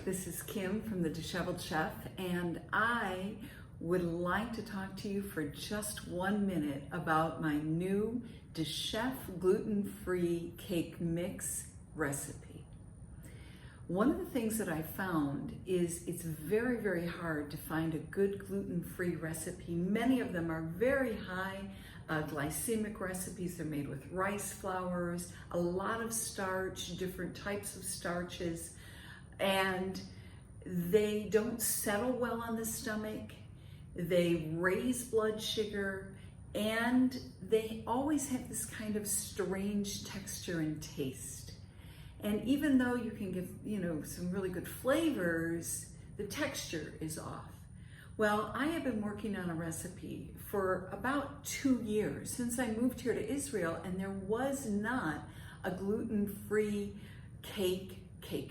this is Kim from The Disheveled Chef, and I would like to talk to you for just 1 minute about my new DeChef gluten-free cake mix recipe. One of the things that I found is it's very, very hard to find a good gluten-free recipe. Many of them are very high glycemic recipes. They're made with rice flours, a lot of starch, different types of starches, and they don't settle well on the stomach. They raise blood sugar, and they always have this kind of strange texture and taste. And even though you can give, some really good flavors, the texture is off. Well, I have been working on a recipe for about 2 years since I moved here to Israel, and there was not a gluten-free cake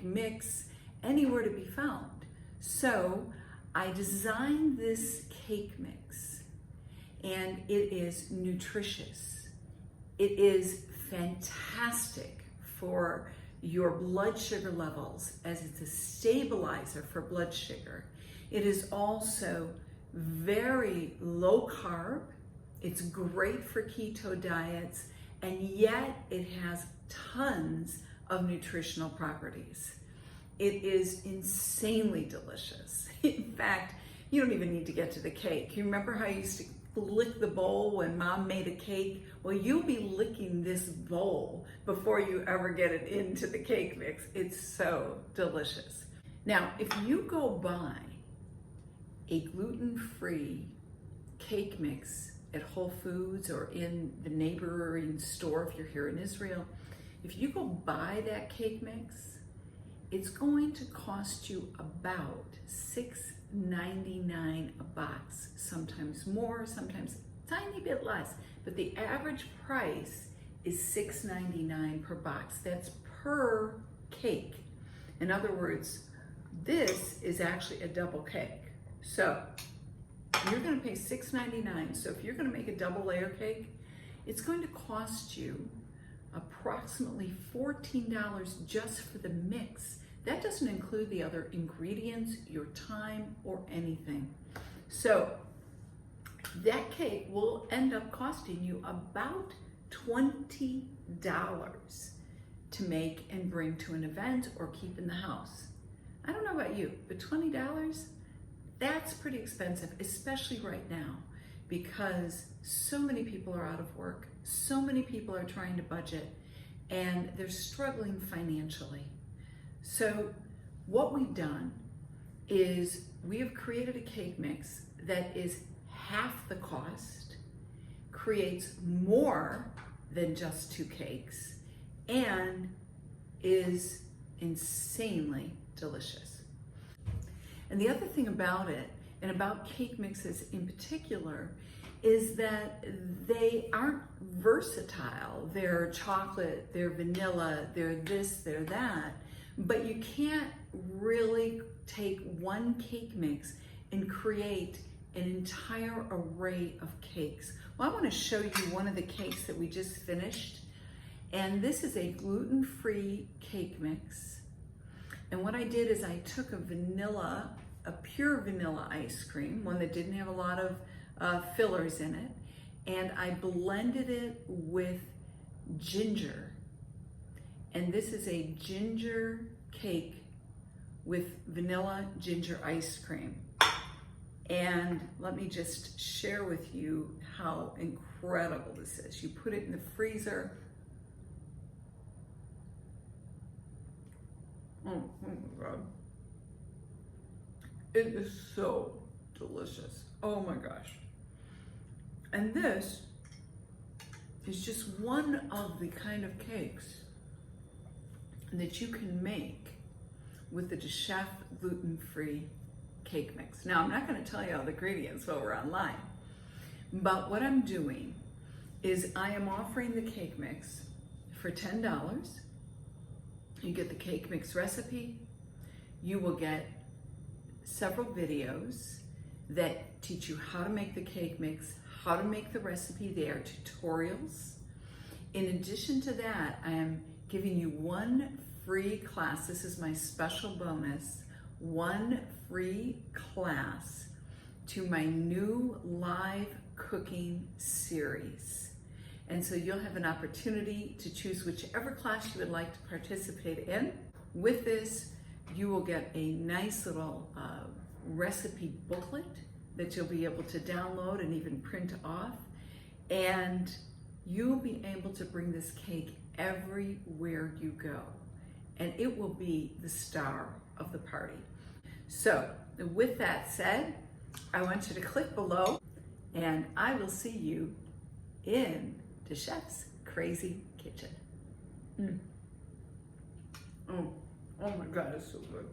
mix anywhere to be found. So I designed this cake mix, and it is nutritious. It is fantastic for your blood sugar levels, as it's a stabilizer for blood sugar. It is also very low carb. It's great for keto diets, and yet it has tons of nutritional properties. It is insanely delicious. In fact, you don't even need to get to the cake. You remember how you used to lick the bowl when mom made a cake? Well, you'll be licking this bowl before you ever get it into the cake mix. It's so delicious. Now, if you go buy a gluten-free cake mix at Whole Foods or in the neighboring store if you're here in Israel, if you go buy that cake mix, it's going to cost you about $6.99 a box, sometimes more, sometimes a tiny bit less, but the average price is $6.99 per box. That's per cake. In other words, this is actually a double cake. So you're going to pay $6.99. So if you're going to make a double layer cake, it's going to cost you approximately $14 just for the mix. That doesn't include the other ingredients, your time, or anything. So that cake will end up costing you about $20 to make and bring to an event or keep in the house. I don't know about you, but $20, that's pretty expensive, especially right now, because so many people are out of work, so many people are trying to budget, and they're struggling financially. So what we've done is we have created a cake mix that is half the cost, creates more than just 2 cakes, and is insanely delicious. And the other thing about it, and about cake mixes in particular, is that they aren't versatile. They're chocolate, they're vanilla, they're this, they're that, but you can't really take one cake mix and create an entire array of cakes. Well, I want to show you one of the cakes that we just finished, and this is a gluten-free cake mix. And what I did is I took a pure vanilla ice cream, one that didn't have a lot of fillers in it, and I blended it with ginger. And this is a ginger cake with vanilla ginger ice cream. And let me just share with you how incredible this is. You put it in the freezer. Oh my God. It is so delicious. Oh my gosh. And this is just one of the kind of cakes that you can make with the DeChef gluten-free cake mix. Now, I'm not going to tell you all the ingredients while we're online, but what I'm doing is I am offering the cake mix for $10. You get the cake mix recipe. You will get several videos that teach you how to make the cake mix, how to make the recipe. They are tutorials. In addition to that, I am giving you one free class. This is my special bonus, one free class to my new live cooking series. And so you'll have an opportunity to choose whichever class you would like to participate in. With this, you will get a nice little recipe booklet that you'll be able to download and even print off. And you'll be able to bring this cake everywhere you go. And it will be the star of the party. So with that said, I want you to click below and I will see you in the chef's crazy kitchen. Oh my God, it's so good.